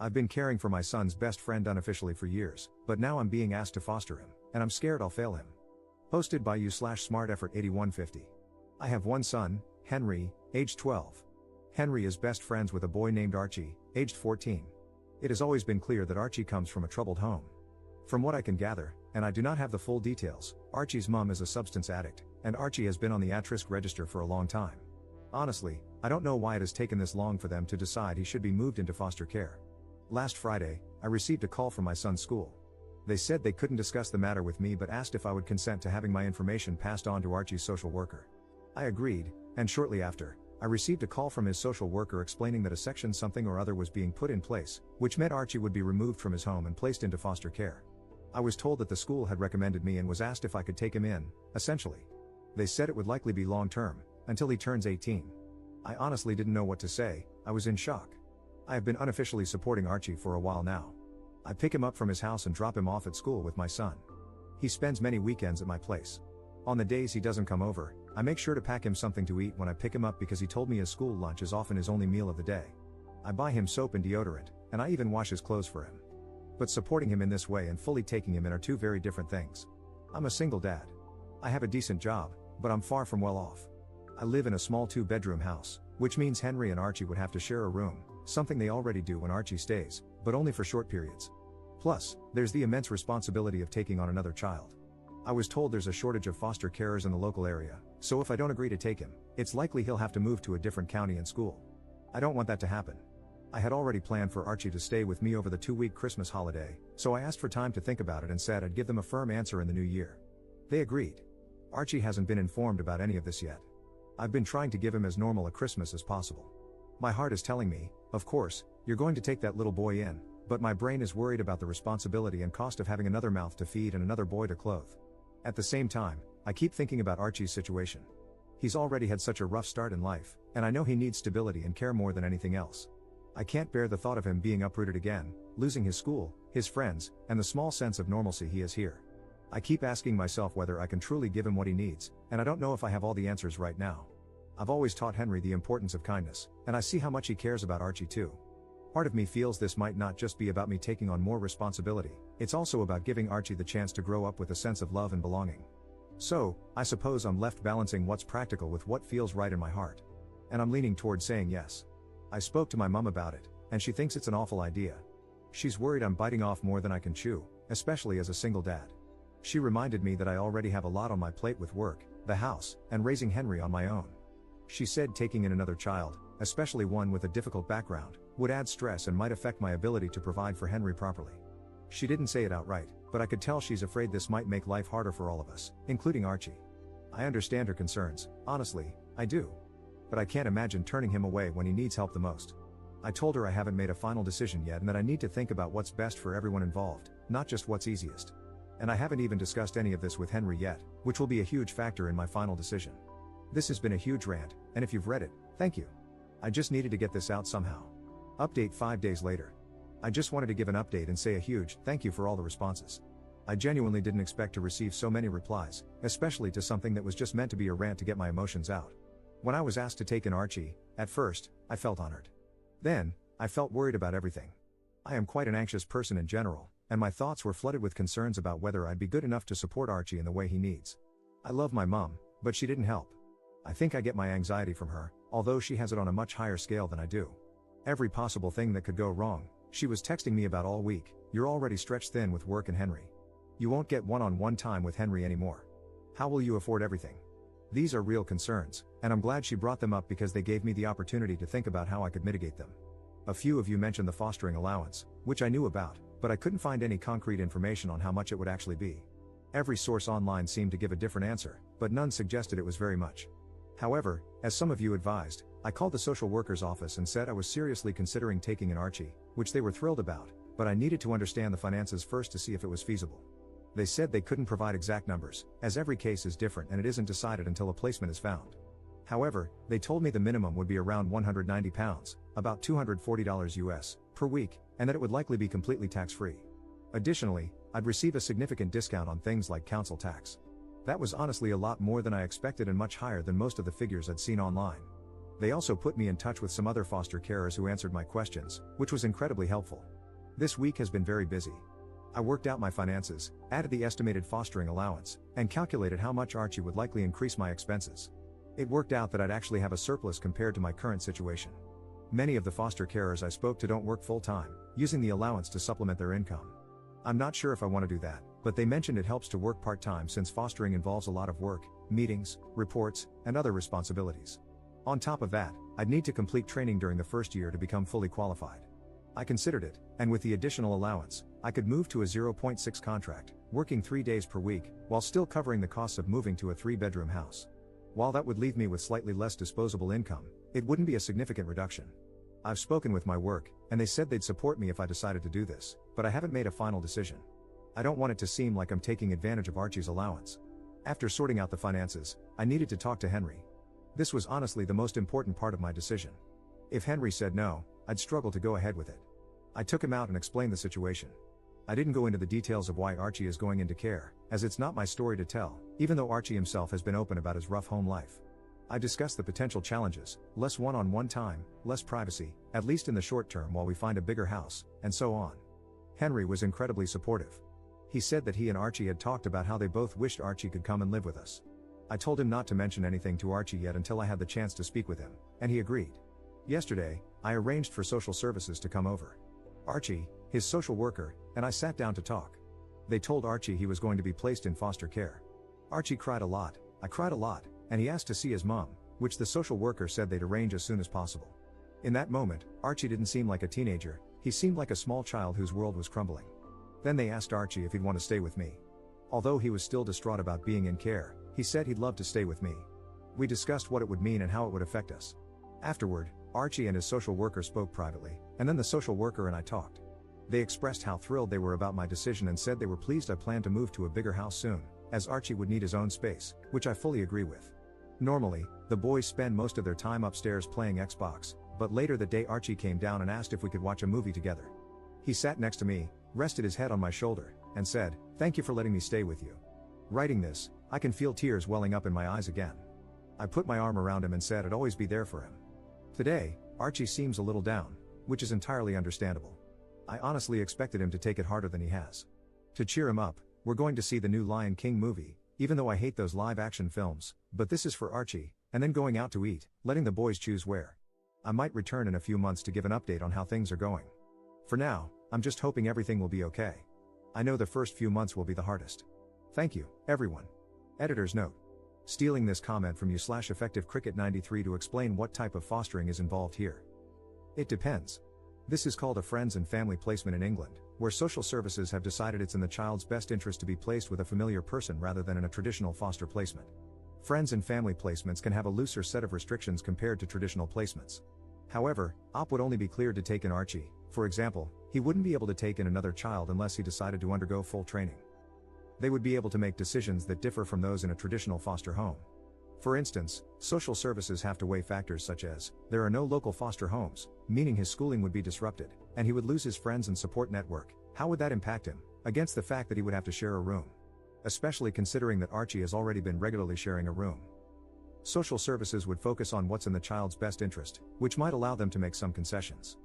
I've been caring for my son's best friend unofficially for years, but now I'm being asked to foster him, and I'm scared I'll fail him. Posted by you/smarteffort8150. I have one son, Henry, aged 12. Henry is best friends with a boy named Archie, aged 14. It has always been clear that Archie comes from a troubled home. From what I can gather, and I do not have the full details, Archie's mom is a substance addict, and Archie has been on the at-risk register for a long time. Honestly, I don't know why it has taken this long for them to decide he should be moved into foster care. Last Friday, I received a call from my son's school. They said they couldn't discuss the matter with me but asked if I would consent to having my information passed on to Archie's social worker. I agreed, and shortly after, I received a call from his social worker explaining that a section something or other was being put in place, which meant Archie would be removed from his home and placed into foster care. I was told that the school had recommended me and was asked if I could take him in, essentially. They said it would likely be long-term, until he turns 18. I honestly didn't know what to say. I was in shock. I have been unofficially supporting Archie for a while now. I pick him up from his house and drop him off at school with my son. He spends many weekends at my place. On the days he doesn't come over, I make sure to pack him something to eat when I pick him up because he told me his school lunch is often his only meal of the day. I buy him soap and deodorant, and I even wash his clothes for him. But supporting him in this way and fully taking him in are two very different things. I'm a single dad. I have a decent job, but I'm far from well off. I live in a small 2-bedroom house, which means Henry and Archie would have to share a room, something they already do when Archie stays, but only for short periods. Plus, there's the immense responsibility of taking on another child. I was told there's a shortage of foster carers in the local area, so if I don't agree to take him, it's likely he'll have to move to a different county and school. I don't want that to happen. I had already planned for Archie to stay with me over the 2-week Christmas holiday, so I asked for time to think about it and said I'd give them a firm answer in the new year. They agreed. Archie hasn't been informed about any of this yet. I've been trying to give him as normal a Christmas as possible. My heart is telling me, of course, you're going to take that little boy in, but my brain is worried about the responsibility and cost of having another mouth to feed and another boy to clothe. At the same time, I keep thinking about Archie's situation. He's already had such a rough start in life, and I know he needs stability and care more than anything else. I can't bear the thought of him being uprooted again, losing his school, his friends, and the small sense of normalcy he has here. I keep asking myself whether I can truly give him what he needs, and I don't know if I have all the answers right now. I've always taught Henry the importance of kindness, and I see how much he cares about Archie too. Part of me feels this might not just be about me taking on more responsibility, it's also about giving Archie the chance to grow up with a sense of love and belonging. So, I suppose I'm left balancing what's practical with what feels right in my heart. And I'm leaning toward saying yes. I spoke to my mom about it, and she thinks it's an awful idea. She's worried I'm biting off more than I can chew, especially as a single dad. She reminded me that I already have a lot on my plate with work, the house, and raising Henry on my own. She said taking in another child, especially one with a difficult background, would add stress and might affect my ability to provide for Henry properly. She didn't say it outright, but I could tell she's afraid this might make life harder for all of us, including Archie. I understand her concerns, honestly, I do. But I can't imagine turning him away when he needs help the most. I told her I haven't made a final decision yet and that I need to think about what's best for everyone involved, not just what's easiest. And I haven't even discussed any of this with Henry yet, which will be a huge factor in my final decision. This has been a huge rant, and if you've read it, thank you. I just needed to get this out somehow. Update 5 days later. I just wanted to give an update and say a huge thank you for all the responses. I genuinely didn't expect to receive so many replies, especially to something that was just meant to be a rant to get my emotions out. When I was asked to take in Archie, at first, I felt honored. Then, I felt worried about everything. I am quite an anxious person in general, and my thoughts were flooded with concerns about whether I'd be good enough to support Archie in the way he needs. I love my mom, but she didn't help. I think I get my anxiety from her, although she has it on a much higher scale than I do. Every possible thing that could go wrong, she was texting me about all week. You're already stretched thin with work and Henry. You won't get one-on-one time with Henry anymore. How will you afford everything? These are real concerns, and I'm glad she brought them up because they gave me the opportunity to think about how I could mitigate them. A few of you mentioned the fostering allowance, which I knew about, but I couldn't find any concrete information on how much it would actually be. Every source online seemed to give a different answer, but none suggested it was very much. However, as some of you advised, I called the social worker's office and said I was seriously considering taking in Archie, which they were thrilled about, but I needed to understand the finances first to see if it was feasible. They said they couldn't provide exact numbers, as every case is different and it isn't decided until a placement is found. However, they told me the minimum would be around £190, about $240 US, per week, and that it would likely be completely tax-free. Additionally, I'd receive a significant discount on things like council tax. That was honestly a lot more than I expected and much higher than most of the figures I'd seen online. They also put me in touch with some other foster carers who answered my questions, which was incredibly helpful. This week has been very busy. I worked out my finances, added the estimated fostering allowance, and calculated how much Archie would likely increase my expenses. It worked out that I'd actually have a surplus compared to my current situation. Many of the foster carers I spoke to don't work full-time, using the allowance to supplement their income. I'm not sure if I want to do that, but they mentioned it helps to work part-time since fostering involves a lot of work, meetings, reports, and other responsibilities. On top of that, I'd need to complete training during the first year to become fully qualified. I considered it, and with the additional allowance, I could move to a 0.6 contract, working 3 days per week, while still covering the costs of moving to a 3-bedroom house. While that would leave me with slightly less disposable income, it wouldn't be a significant reduction. I've spoken with my work, and they said they'd support me if I decided to do this, but I haven't made a final decision. I don't want it to seem like I'm taking advantage of Archie's allowance. After sorting out the finances, I needed to talk to Henry. This was honestly the most important part of my decision. If Henry said no, I'd struggle to go ahead with it. I took him out and explained the situation. I didn't go into the details of why Archie is going into care, as it's not my story to tell, even though Archie himself has been open about his rough home life. I discussed the potential challenges, less one-on-one time, less privacy, at least in the short term while we find a bigger house, and so on. Henry was incredibly supportive. He said that he and Archie had talked about how they both wished Archie could come and live with us. I told him not to mention anything to Archie yet until I had the chance to speak with him, and he agreed. Yesterday, I arranged for social services to come over. Archie, his social worker, and I sat down to talk. They told Archie he was going to be placed in foster care. Archie cried a lot, I cried a lot, and he asked to see his mom, which the social worker said they'd arrange as soon as possible. In that moment, Archie didn't seem like a teenager, he seemed like a small child whose world was crumbling. Then they asked Archie if he'd want to stay with me. Although he was still distraught about being in care, he said he'd love to stay with me. We discussed what it would mean and how it would affect us. Afterward, Archie and his social worker spoke privately, and then the social worker and I talked. They expressed how thrilled they were about my decision and said they were pleased I planned to move to a bigger house soon, as Archie would need his own space, which I fully agree with. Normally, the boys spend most of their time upstairs playing Xbox, but later that day Archie came down and asked if we could watch a movie together. He sat next to me, rested his head on my shoulder, and said, "Thank you for letting me stay with you." Writing this, I can feel tears welling up in my eyes again. I put my arm around him and said I'd always be there for him. Today, Archie seems a little down, which is entirely understandable. I honestly expected him to take it harder than he has. To cheer him up, we're going to see the new Lion King movie, even though I hate those live-action films, but this is for Archie, and then going out to eat, letting the boys choose where. I might return in a few months to give an update on how things are going. For now, I'm just hoping everything will be okay. I know the first few months will be the hardest. Thank you, everyone. Editor's note. Stealing this comment from you/EffectiveCricket93 to explain what type of fostering is involved here. It depends. This is called a friends and family placement in England, where social services have decided it's in the child's best interest to be placed with a familiar person rather than in a traditional foster placement. Friends and family placements can have a looser set of restrictions compared to traditional placements. However, OP would only be cleared to take in Archie. For example, he wouldn't be able to take in another child unless he decided to undergo full training. They would be able to make decisions that differ from those in a traditional foster home. For instance, social services have to weigh factors such as, there are no local foster homes, meaning his schooling would be disrupted, and he would lose his friends and support network. How would that impact him, against the fact that he would have to share a room? Especially considering that Archie has already been regularly sharing a room. Social services would focus on what's in the child's best interest, which might allow them to make some concessions.